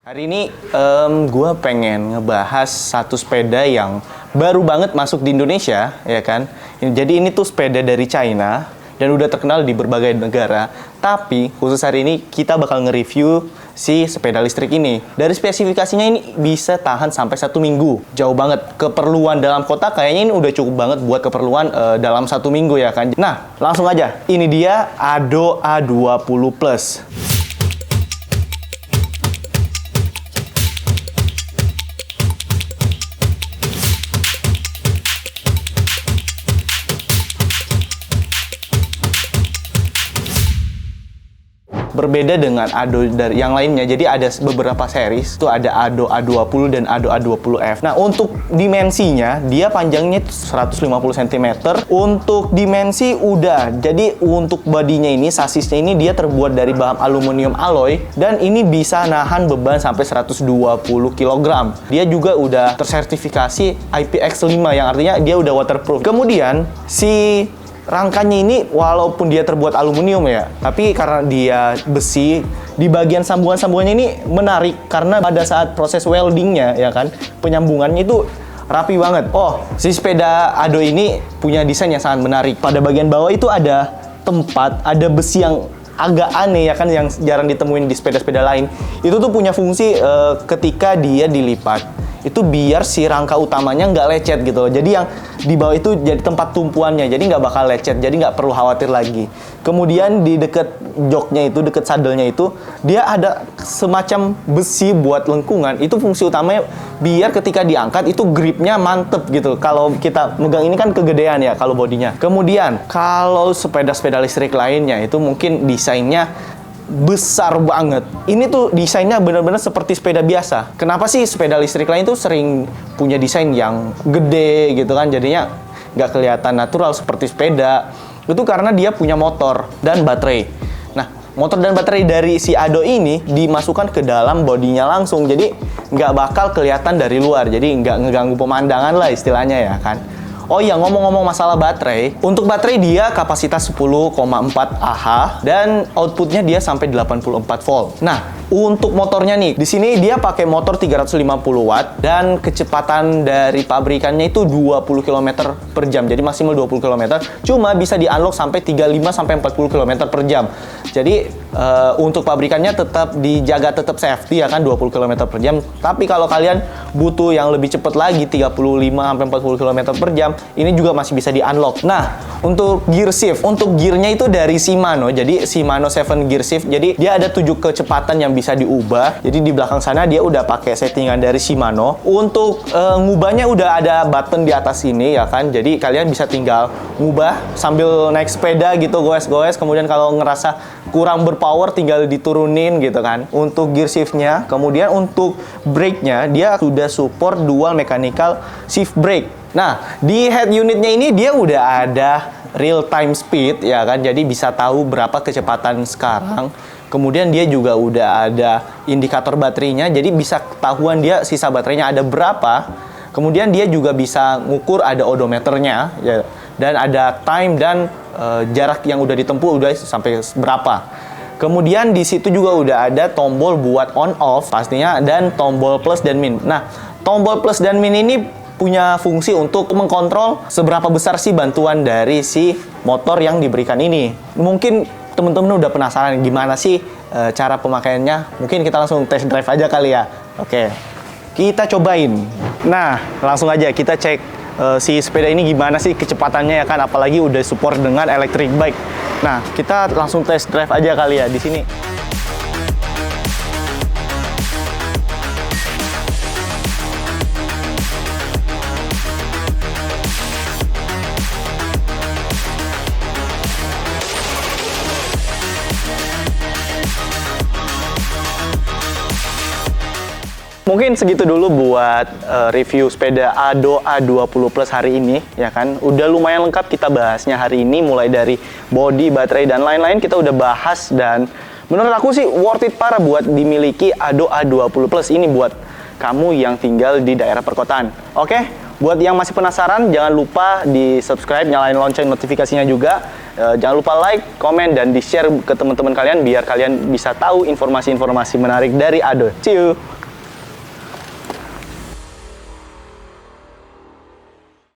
Hari ini gue pengen ngebahas satu sepeda yang baru banget masuk di Indonesia, ya kan? Jadi ini tuh sepeda dari China dan udah terkenal di berbagai negara. Tapi khusus hari ini kita bakal nge-review si sepeda listrik ini. Dari spesifikasinya ini bisa tahan sampai 1 minggu. Jauh banget. Keperluan dalam kota kayaknya ini udah cukup banget buat keperluan dalam 1 minggu, ya kan? Nah, langsung aja. Ini dia Ado A20 Plus. Berbeda dengan Ado dari yang lainnya, jadi ada beberapa series, itu ada Ado A20 dan Ado A20F. Nah, untuk dimensinya, dia panjangnya 150 cm. Untuk dimensi udah, jadi untuk bodinya ini, sasisnya ini dia terbuat dari bahan aluminium alloy, dan ini bisa nahan beban sampai 120 kg. Dia juga udah tersertifikasi IPX5, yang artinya dia udah waterproof. Kemudian, si rangkanya ini walaupun dia terbuat aluminium ya, tapi karena dia besi, di bagian sambungan-sambungannya ini menarik karena pada saat proses weldingnya, ya kan, penyambungannya itu rapi banget. Oh, si sepeda Ado ini punya desain yang sangat menarik. Pada bagian bawah itu ada tempat, ada besi yang agak aneh, ya kan, yang jarang ditemuin di sepeda-sepeda lain. Itu tuh punya fungsi ketika dia dilipat, itu biar si rangka utamanya nggak lecet gitu loh. Jadi yang di bawah itu jadi tempat tumpuannya, jadi nggak bakal lecet, jadi nggak perlu khawatir lagi. Kemudian di deket joknya itu, deket sadelnya itu, dia ada semacam besi buat lengkungan. Itu fungsi utamanya biar ketika diangkat itu gripnya mantep gitu. Kalau kita megang ini kan kegedean ya kalau bodinya. Kemudian kalau sepeda-sepeda listrik lainnya itu mungkin desainnya besar banget. Ini tuh desainnya benar-benar seperti sepeda biasa. Kenapa sih sepeda listrik lain tuh sering punya desain yang gede gitu kan? Jadinya nggak kelihatan natural seperti sepeda. Itu karena dia punya motor dan baterai. Nah, motor dan baterai dari si Ado ini dimasukkan ke dalam bodinya langsung. Jadi nggak bakal kelihatan dari luar. Jadi nggak ngeganggu pemandangan lah istilahnya, ya kan? Oh iya, ngomong-ngomong masalah baterai, untuk baterai dia kapasitas 10,4 Ah dan outputnya dia sampai 84 volt. Nah, untuk motornya nih, di sini dia pakai motor 350 watt dan kecepatan dari pabrikannya itu 20 km per jam. Jadi maksimal 20 km, cuma bisa di-unlock sampai 35 sampai 40 km per jam. Jadi untuk pabrikannya tetap dijaga, tetap safety, ya kan, 20 km per jam. Tapi kalau kalian butuh yang lebih cepat lagi 35 sampai 40 km per jam, ini juga masih bisa di-unlock. Nah, untuk gear shift, untuk gearnya itu dari Shimano. Jadi Shimano 7 gear shift. Jadi dia ada 7 kecepatan yang bisa diubah. Jadi di belakang sana dia udah pakai settingan dari Shimano. Untuk ngubahnya udah ada button di atas ini, ya kan. Jadi kalian bisa tinggal ngubah sambil naik sepeda gitu, goes-goes. Kemudian kalau ngerasa kurang berpower tinggal diturunin gitu kan. Untuk gear shiftnya, kemudian untuk brake-nya dia sudah support dual mechanical shift brake. Nah, di head unitnya ini dia udah ada real time speed, ya kan, jadi bisa tahu berapa kecepatan sekarang. Kemudian dia juga udah ada indikator baterainya, jadi bisa ketahuan dia sisa baterainya ada berapa. Kemudian dia juga bisa ngukur, ada odometernya ya, dan ada time dan jarak yang udah ditempuh udah sampai berapa. Kemudian di situ juga udah ada tombol buat on off pastinya, dan tombol plus dan min. Nah, tombol plus dan min ini punya fungsi untuk mengkontrol seberapa besar sih bantuan dari si motor yang diberikan ini. Mungkin teman-teman udah penasaran gimana sih cara pemakaiannya. Mungkin kita langsung test drive aja kali ya. Oke, kita cobain. Nah, langsung aja kita cek si sepeda ini gimana sih kecepatannya, ya kan, apalagi udah support dengan electric bike. Nah, kita langsung test drive aja kali ya di sini. Mungkin segitu dulu buat review sepeda Ado A20 Plus hari ini, ya kan. Udah lumayan lengkap kita bahasnya hari ini, mulai dari body, baterai, dan lain-lain kita udah bahas. Dan menurut aku sih worth it parah buat dimiliki Ado A20 Plus ini buat kamu yang tinggal di daerah perkotaan. Oke, buat yang masih penasaran, jangan lupa di subscribe, nyalain lonceng notifikasinya juga. Jangan lupa like, komen, dan di-share ke teman-teman kalian biar kalian bisa tahu informasi-informasi menarik dari Ado. See you!